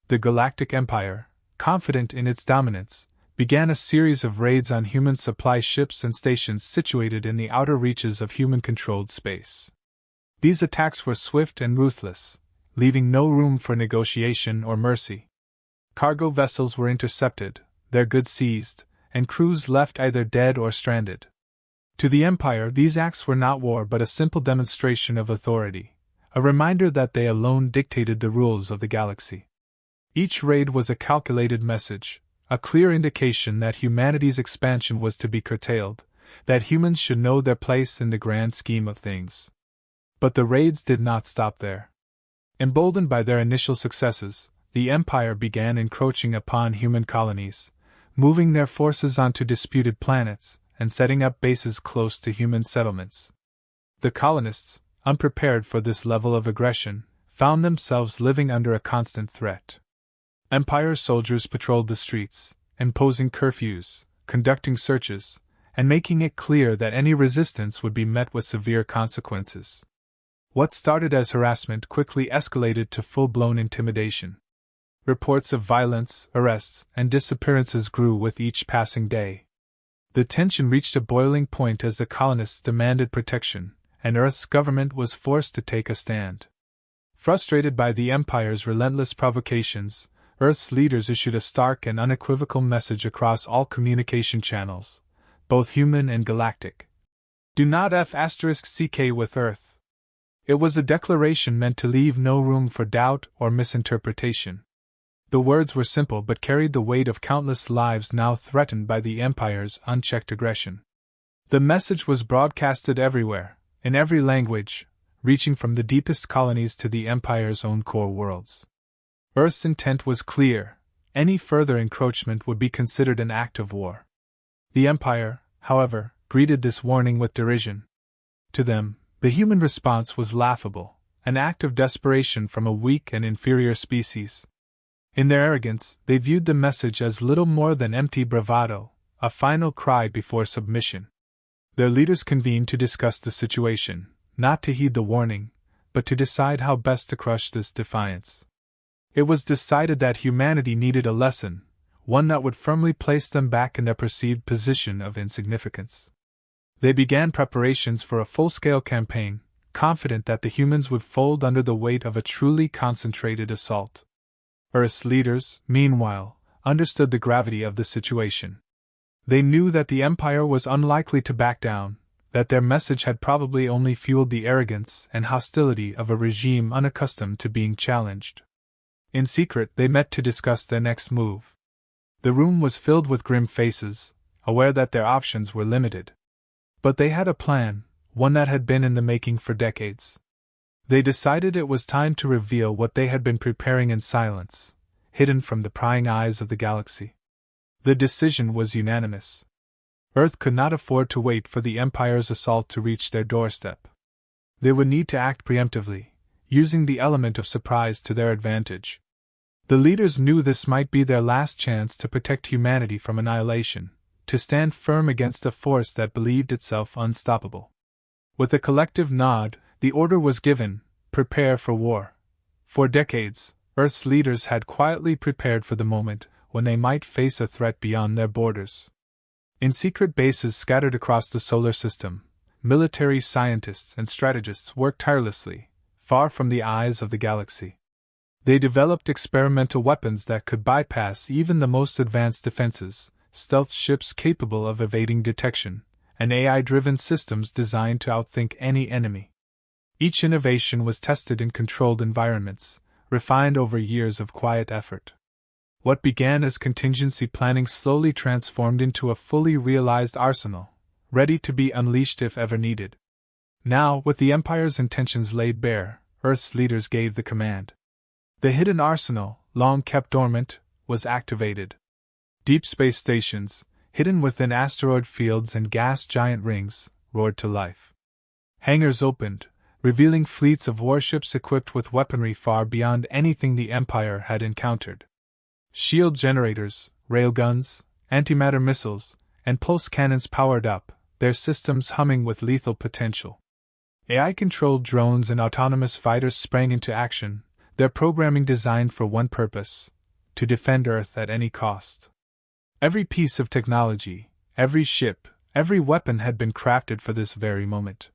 The Galactic Empire, confident in its dominance, began a series of raids on human supply ships and stations situated in the outer reaches of human-controlled space. These attacks were swift and ruthless, leaving no room for negotiation or mercy. Cargo vessels were intercepted, their goods seized, and crews left either dead or stranded. To the Empire, these acts were not war but a simple demonstration of authority, a reminder that they alone dictated the rules of the galaxy. Each raid was a calculated message, a clear indication that humanity's expansion was to be curtailed, that humans should know their place in the grand scheme of things. But the raids did not stop there. Emboldened by their initial successes, the Empire began encroaching upon human colonies, moving their forces onto disputed planets, and setting up bases close to human settlements. The colonists, unprepared for this level of aggression, found themselves living under a constant threat. Empire soldiers patrolled the streets, imposing curfews, conducting searches, and making it clear that any resistance would be met with severe consequences. What started as harassment quickly escalated to full-blown intimidation. Reports of violence, arrests, and disappearances grew with each passing day. The tension reached a boiling point as the colonists demanded protection, and Earth's government was forced to take a stand. Frustrated by the Empire's relentless provocations, Earth's leaders issued a stark and unequivocal message across all communication channels, both human and galactic. Do not F***CK with Earth. It was a declaration meant to leave no room for doubt or misinterpretation. The words were simple but carried the weight of countless lives now threatened by the Empire's unchecked aggression. The message was broadcasted everywhere, in every language, reaching from the deepest colonies to the Empire's own core worlds. Earth's intent was clear: any further encroachment would be considered an act of war. The Empire, however, greeted this warning with derision. To them, the human response was laughable, an act of desperation from a weak and inferior species. In their arrogance, they viewed the message as little more than empty bravado, a final cry before submission. Their leaders convened to discuss the situation, not to heed the warning, but to decide how best to crush this defiance. It was decided that humanity needed a lesson, one that would firmly place them back in their perceived position of insignificance. They began preparations for a full-scale campaign, confident that the humans would fold under the weight of a truly concentrated assault. Earth's leaders, meanwhile, understood the gravity of the situation. They knew that the Empire was unlikely to back down, that their message had probably only fueled the arrogance and hostility of a regime unaccustomed to being challenged. In secret, they met to discuss their next move. The room was filled with grim faces, aware that their options were limited. But they had a plan, one that had been in the making for decades. They decided it was time to reveal what they had been preparing in silence, hidden from the prying eyes of the galaxy. The decision was unanimous. Earth could not afford to wait for the Empire's assault to reach their doorstep. They would need to act preemptively, using the element of surprise to their advantage. The leaders knew this might be their last chance to protect humanity from annihilation, to stand firm against a force that believed itself unstoppable. With a collective nod, the order was given: prepare for war. For decades, Earth's leaders had quietly prepared for the moment when they might face a threat beyond their borders. In secret bases scattered across the solar system, military scientists and strategists worked tirelessly, far from the eyes of the galaxy. They developed experimental weapons that could bypass even the most advanced defenses, stealth ships capable of evading detection, and AI-driven systems designed to outthink any enemy. Each innovation was tested in controlled environments, refined over years of quiet effort. What began as contingency planning slowly transformed into a fully realized arsenal, ready to be unleashed if ever needed. Now, with the Empire's intentions laid bare, Earth's leaders gave the command. The hidden arsenal, long kept dormant, was activated. Deep space stations, hidden within asteroid fields and gas giant rings, roared to life. Hangars opened, revealing fleets of warships equipped with weaponry far beyond anything the Empire had encountered. Shield generators, railguns, antimatter missiles, and pulse cannons powered up, their systems humming with lethal potential. AI-controlled drones and autonomous fighters sprang into action, their programming designed for one purpose: to defend Earth at any cost. Every piece of technology, every ship, every weapon had been crafted for this very moment.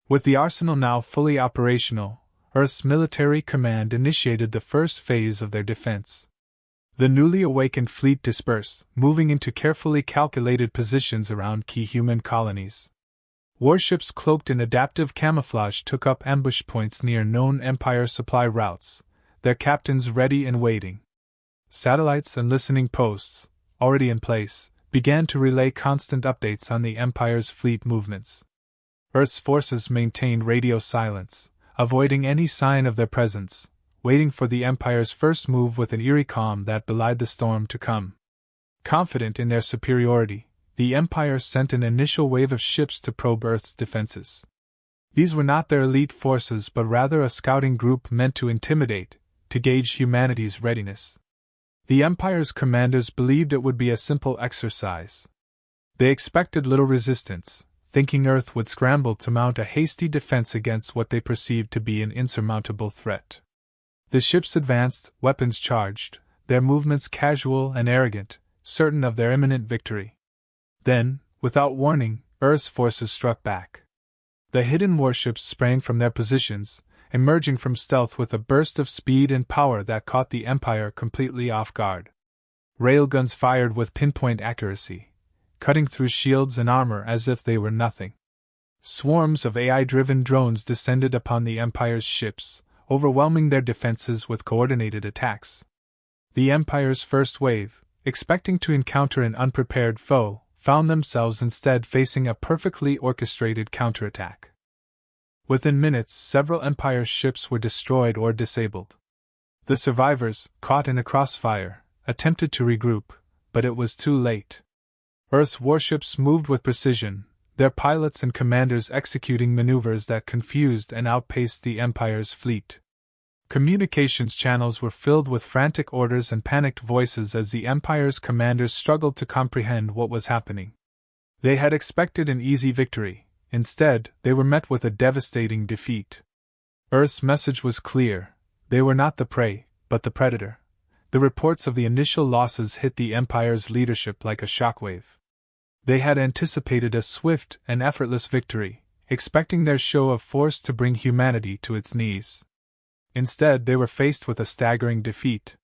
With the arsenal now fully operational, Earth's military command initiated the first phase of their defense. The newly awakened fleet dispersed, moving into carefully calculated positions around key human colonies. Warships cloaked in adaptive camouflage took up ambush points near known Empire supply routes, their captains ready and waiting. Satellites and listening posts, already in place, began to relay constant updates on the Empire's fleet movements. Earth's forces maintained radio silence, avoiding any sign of their presence, waiting for the Empire's first move with an eerie calm that belied the storm to come. Confident in their superiority, the Empire sent an initial wave of ships to probe Earth's defenses. These were not their elite forces but rather a scouting group meant to intimidate, to gauge humanity's readiness. The Empire's commanders believed it would be a simple exercise. They expected little resistance, thinking Earth would scramble to mount a hasty defense against what they perceived to be an insurmountable threat. The ships advanced, weapons charged, their movements casual and arrogant, certain of their imminent victory. Then, without warning, Earth's forces struck back. The hidden warships sprang from their positions, emerging from stealth with a burst of speed and power that caught the Empire completely off guard. Railguns fired with pinpoint accuracy, cutting through shields and armor as if they were nothing. Swarms of AI-driven drones descended upon the Empire's ships, overwhelming their defenses with coordinated attacks. The Empire's first wave, expecting to encounter an unprepared foe, found themselves instead facing a perfectly orchestrated counterattack. Within minutes, several Empire ships were destroyed or disabled. The survivors, caught in a crossfire, attempted to regroup, but it was too late. Earth's warships moved with precision, their pilots and commanders executing maneuvers that confused and outpaced the Empire's fleet. Communications channels were filled with frantic orders and panicked voices as the Empire's commanders struggled to comprehend what was happening. They had expected an easy victory. Instead, they were met with a devastating defeat. Earth's message was clear: they were not the prey, but the predator. The reports of the initial losses hit the Empire's leadership like a shockwave. They had anticipated a swift and effortless victory, expecting their show of force to bring humanity to its knees. Instead, they were faced with a staggering defeat.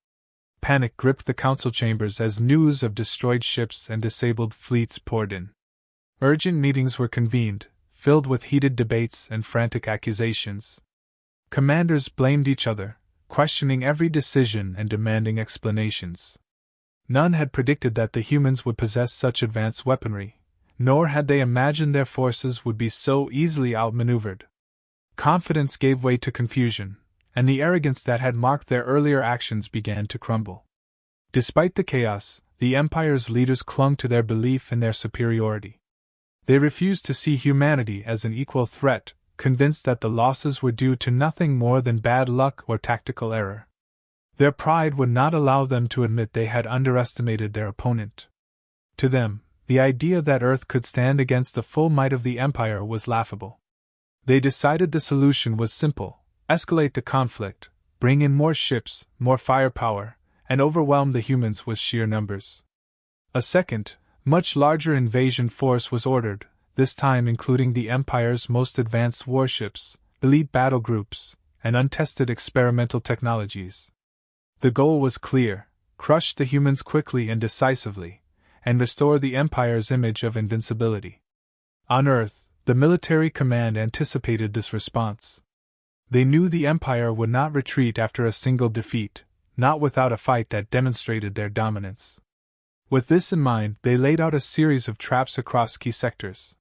Panic gripped the council chambers as news of destroyed ships and disabled fleets poured in. Urgent meetings were convened, filled with heated debates and frantic accusations. Commanders blamed each other, questioning every decision and demanding explanations. None had predicted that the humans would possess such advanced weaponry, nor had they imagined their forces would be so easily outmaneuvered. Confidence gave way to confusion, and the arrogance that had marked their earlier actions began to crumble. Despite the chaos, the Empire's leaders clung to their belief in their superiority. They refused to see humanity as an equal threat, convinced that the losses were due to nothing more than bad luck or tactical error. Their pride would not allow them to admit they had underestimated their opponent. To them, the idea that Earth could stand against the full might of the Empire was laughable. They decided the solution was simple: escalate the conflict, bring in more ships, more firepower, and overwhelm the humans with sheer numbers. A second, much larger invasion force was ordered, this time including the Empire's most advanced warships, elite battle groups, and untested experimental technologies. The goal was clear: crush the humans quickly and decisively, and restore the Empire's image of invincibility. On Earth, the military command anticipated this response. They knew the Empire would not retreat after a single defeat, not without a fight that demonstrated their dominance. With this in mind, they laid out a series of traps across key sectors.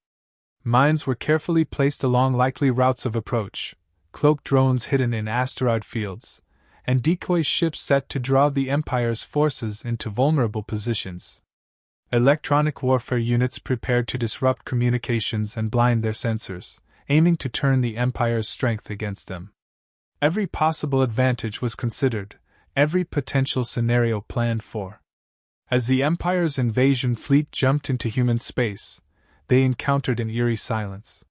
Mines were carefully placed along likely routes of approach, cloaked drones hidden in asteroid fields, and decoy ships set to draw the Empire's forces into vulnerable positions. Electronic warfare units prepared to disrupt communications and blind their sensors, aiming to turn the Empire's strength against them. Every possible advantage was considered, every potential scenario planned for. As the Empire's invasion fleet jumped into human space, they encountered an eerie silence.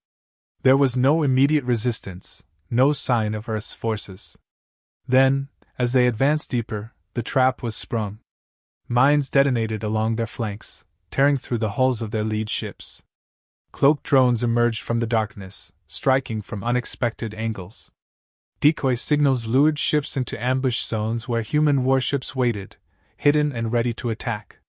There was no immediate resistance, no sign of Earth's forces. Then, as they advanced deeper, the the trap was sprung. Mines detonated along their flanks, tearing through the hulls of their lead ships. Cloaked drones emerged from the darkness, striking from unexpected angles. Decoy signals lured ships into ambush zones where human warships waited, hidden and ready to attack.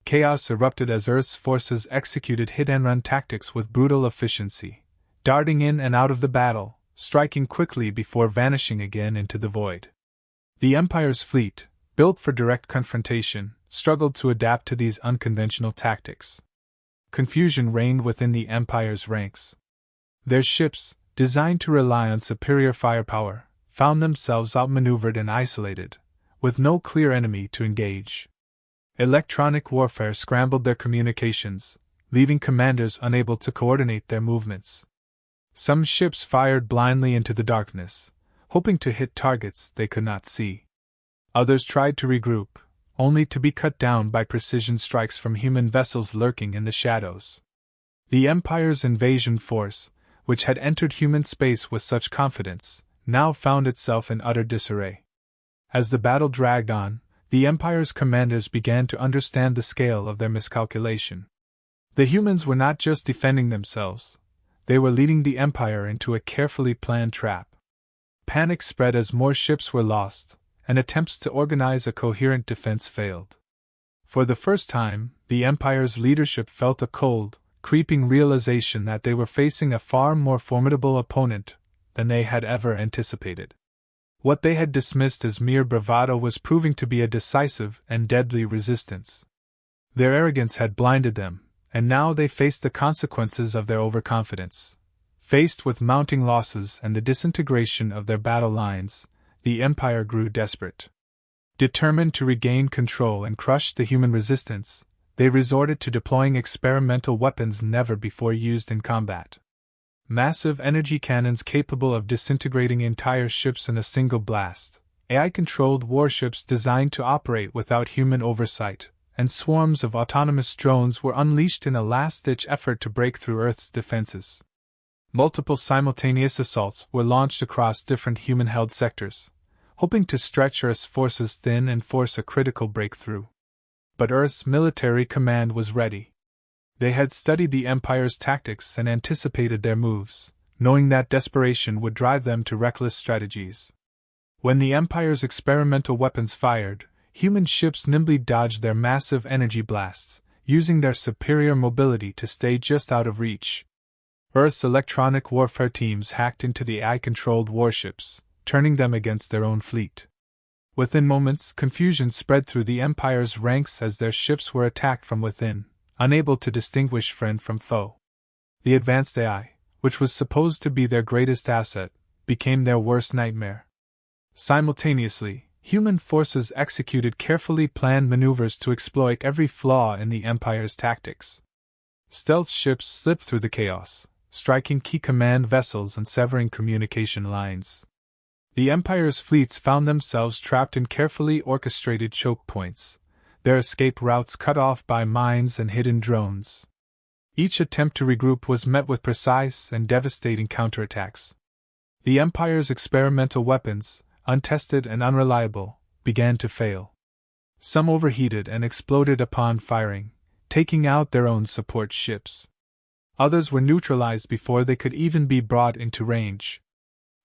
Chaos erupted as Earth's forces executed hit-and-run tactics with brutal efficiency, darting in and out of the battle, striking quickly before vanishing again into the void. The Empire's fleet, built for direct confrontation, struggled to adapt to these unconventional tactics. Confusion reigned within the Empire's ranks. Their ships, designed to rely on superior firepower, found themselves outmaneuvered and isolated, with no clear enemy to engage. Electronic warfare scrambled their communications, leaving commanders unable to coordinate their movements. Some ships fired blindly into the darkness, hoping to hit targets they could not see. Others tried to regroup, only to be cut down by precision strikes from human vessels lurking in the shadows. The Empire's invasion force, which had entered human space with such confidence, now found itself in utter disarray. As the battle dragged on, the Empire's commanders began to understand the scale of their miscalculation. The humans were not just defending themselves, they were leading the Empire into a carefully planned trap. Panic spread as more ships were lost, and attempts to organize a coherent defense failed. For the first time, the Empire's leadership felt a cold, creeping realization that they were facing a far more formidable opponent than they had ever anticipated. What they had dismissed as mere bravado was proving to be a decisive and deadly resistance. Their arrogance had blinded them, and now they faced the consequences of their overconfidence. Faced with mounting losses and the disintegration of their battle lines, the Empire grew desperate. Determined to regain control and crush the human resistance, they resorted to deploying experimental weapons never before used in combat. Massive energy cannons capable of disintegrating entire ships in a single blast, AI-controlled warships designed to operate without human oversight, and swarms of autonomous drones were unleashed in a last-ditch effort to break through Earth's defenses. Multiple simultaneous assaults were launched across different human-held sectors, hoping to stretch Earth's forces thin and force a critical breakthrough. But Earth's military command was ready. They had studied the Empire's tactics and anticipated their moves, knowing that desperation would drive them to reckless strategies. When the Empire's experimental weapons fired, human ships nimbly dodged their massive energy blasts, using their superior mobility to stay just out of reach. Earth's electronic warfare teams hacked into the AI-controlled warships, turning them against their own fleet. Within moments, confusion spread through the Empire's ranks as their ships were attacked from within, unable to distinguish friend from foe. The advanced AI, which was supposed to be their greatest asset, became their worst nightmare. Simultaneously, human forces executed carefully planned maneuvers to exploit every flaw in the Empire's tactics. Stealth ships slipped through the chaos, striking key command vessels and severing communication lines. The Empire's fleets found themselves trapped in carefully orchestrated choke points, their escape routes cut off by mines and hidden drones. Each attempt to regroup was met with precise and devastating counterattacks. The Empire's experimental weapons, untested and unreliable, began to fail. Some overheated and exploded upon firing, taking out their own support ships. Others were neutralized before they could even be brought into range.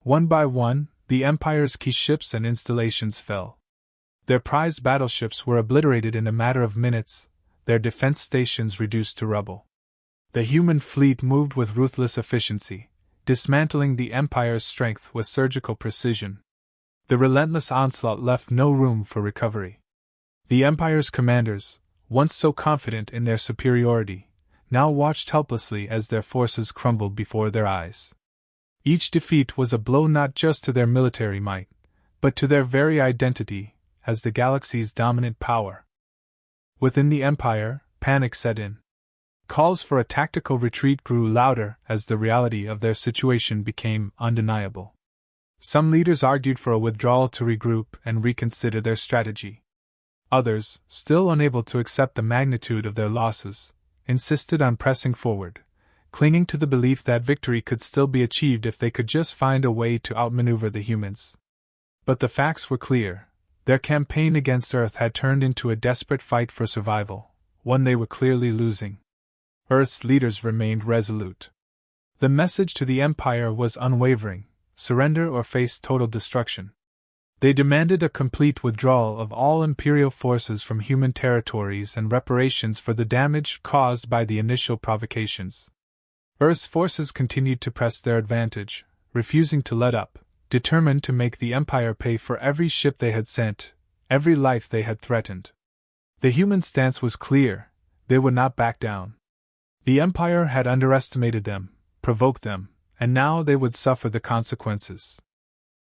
One by one, the Empire's key ships and installations fell. Their prized battleships were obliterated in a matter of minutes, their defense stations reduced to rubble. The human fleet moved with ruthless efficiency, dismantling the Empire's strength with surgical precision. The relentless onslaught left no room for recovery. The Empire's commanders, once so confident in their superiority, now watched helplessly as their forces crumbled before their eyes. Each defeat was a blow not just to their military might, but to their very identity as the galaxy's dominant power. Within the Empire, panic set in. Calls for a tactical retreat grew louder as the reality of their situation became undeniable. Some leaders argued for a withdrawal to regroup and reconsider their strategy. Others, still unable to accept the magnitude of their losses, insisted on pressing forward, clinging to the belief that victory could still be achieved if they could just find a way to outmaneuver the humans. But the facts were clear. Their campaign against Earth had turned into a desperate fight for survival, one they were clearly losing. Earth's leaders remained resolute. The message to the Empire was unwavering: surrender or face total destruction. They demanded a complete withdrawal of all Imperial forces from human territories and reparations for the damage caused by the initial provocations. Earth's forces continued to press their advantage, refusing to let up, determined to make the Empire pay for every ship they had sent, every life they had threatened. The human stance was clear: they would not back down. The Empire had underestimated them, provoked them, and now they would suffer the consequences.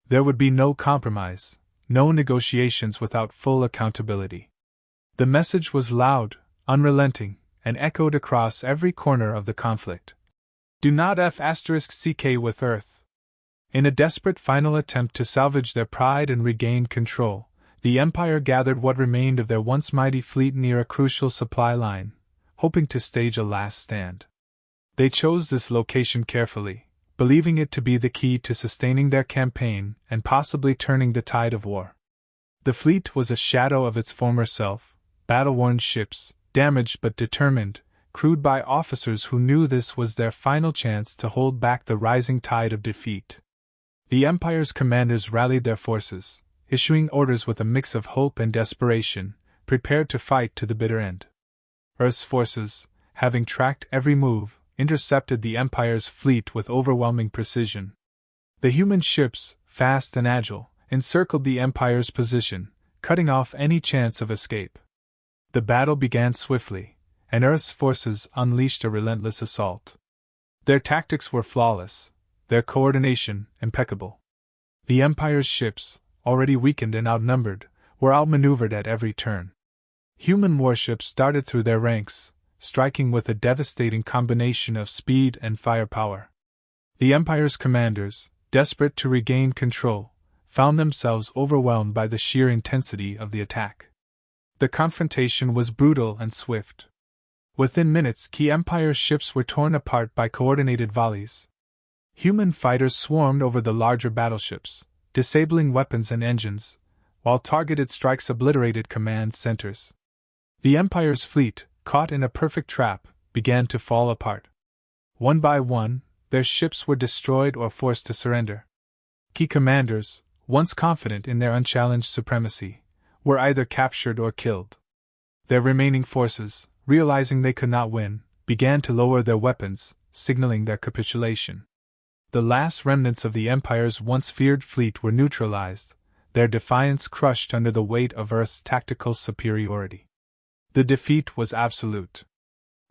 There would be no compromise, no negotiations without full accountability. The message was loud, unrelenting, and echoed across every corner of the conflict. Do not *CK with Earth. In a desperate final attempt to salvage their pride and regain control, the Empire gathered what remained of their once mighty fleet near a crucial supply line, hoping to stage a last stand. They chose this location carefully, believing it to be the key to sustaining their campaign and possibly turning the tide of war. The fleet was a shadow of its former self, battle-worn ships, damaged but determined, crewed by officers who knew this was their final chance to hold back the rising tide of defeat. The Empire's commanders rallied their forces, issuing orders with a mix of hope and desperation, prepared to fight to the bitter end. Earth's forces, having tracked every move, intercepted the Empire's fleet with overwhelming precision. The human ships, fast and agile, encircled the Empire's position, cutting off any chance of escape. The battle began swiftly, and Earth's forces unleashed a relentless assault. Their tactics were flawless, their coordination impeccable. The Empire's ships, already weakened and outnumbered, were outmaneuvered at every turn. Human warships darted through their ranks, striking with a devastating combination of speed and firepower. The Empire's commanders, desperate to regain control, found themselves overwhelmed by the sheer intensity of the attack. The confrontation was brutal and swift. Within minutes, key Empire ships were torn apart by coordinated volleys. Human fighters swarmed over the larger battleships, disabling weapons and engines, while targeted strikes obliterated command centers. The Empire's fleet, caught in a perfect trap, began to fall apart. One by one, their ships were destroyed or forced to surrender. Key commanders, once confident in their unchallenged supremacy, were either captured or killed. Their remaining forces, realizing they could not win, began to lower their weapons, signaling their capitulation. The last remnants of the Empire's once feared fleet were neutralized, their defiance crushed under the weight of Earth's tactical superiority. The defeat was absolute.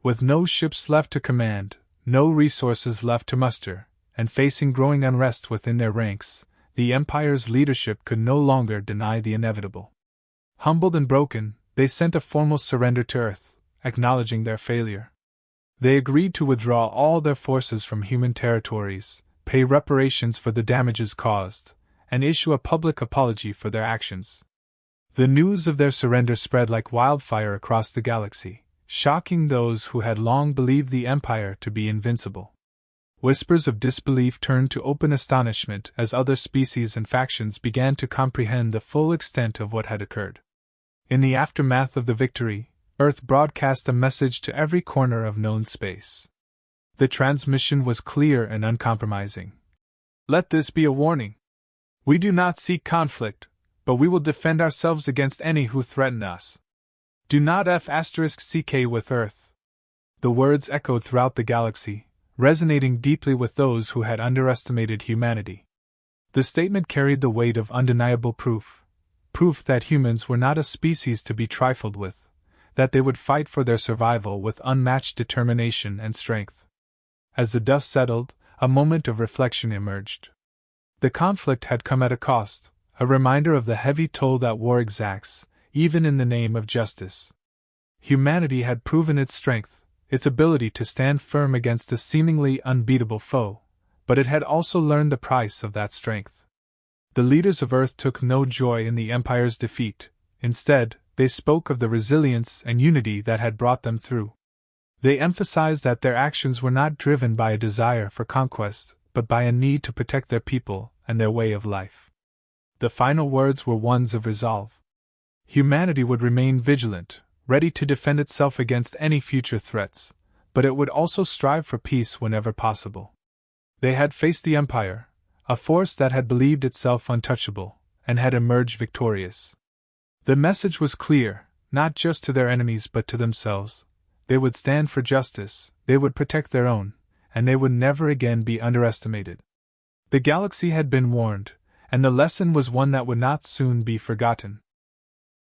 With no ships left to command, no resources left to muster, and facing growing unrest within their ranks, the Empire's leadership could no longer deny the inevitable. Humbled and broken, they sent a formal surrender to Earth, acknowledging their failure. They agreed to withdraw all their forces from human territories, pay reparations for the damages caused, and issue a public apology for their actions. The news of their surrender spread like wildfire across the galaxy, shocking those who had long believed the Empire to be invincible. Whispers of disbelief turned to open astonishment as other species and factions began to comprehend the full extent of what had occurred. In the aftermath of the victory, Earth broadcast a message to every corner of known space. The transmission was clear and uncompromising. Let this be a warning. We do not seek conflict, but we will defend ourselves against any who threaten us. Do not *CK with Earth. The words echoed throughout the galaxy, resonating deeply with those who had underestimated humanity. The statement carried the weight of undeniable proof that humans were not a species to be trifled with, that they would fight for their survival with unmatched determination and strength. As the dust settled, a moment of reflection emerged. The conflict had come at a cost, a reminder of the heavy toll that war exacts, even in the name of justice. Humanity had proven its strength, its ability to stand firm against a seemingly unbeatable foe, but it had also learned the price of that strength. The leaders of Earth took no joy in the Empire's defeat. Instead, they spoke of the resilience and unity that had brought them through. They emphasized that their actions were not driven by a desire for conquest, but by a need to protect their people and their way of life. The final words were ones of resolve. Humanity would remain vigilant, ready to defend itself against any future threats, but it would also strive for peace whenever possible. They had faced the Empire, a force that had believed itself untouchable, and had emerged victorious. The message was clear, not just to their enemies but to themselves. They would stand for justice, they would protect their own, and they would never again be underestimated. The galaxy had been warned, and the lesson was one that would not soon be forgotten.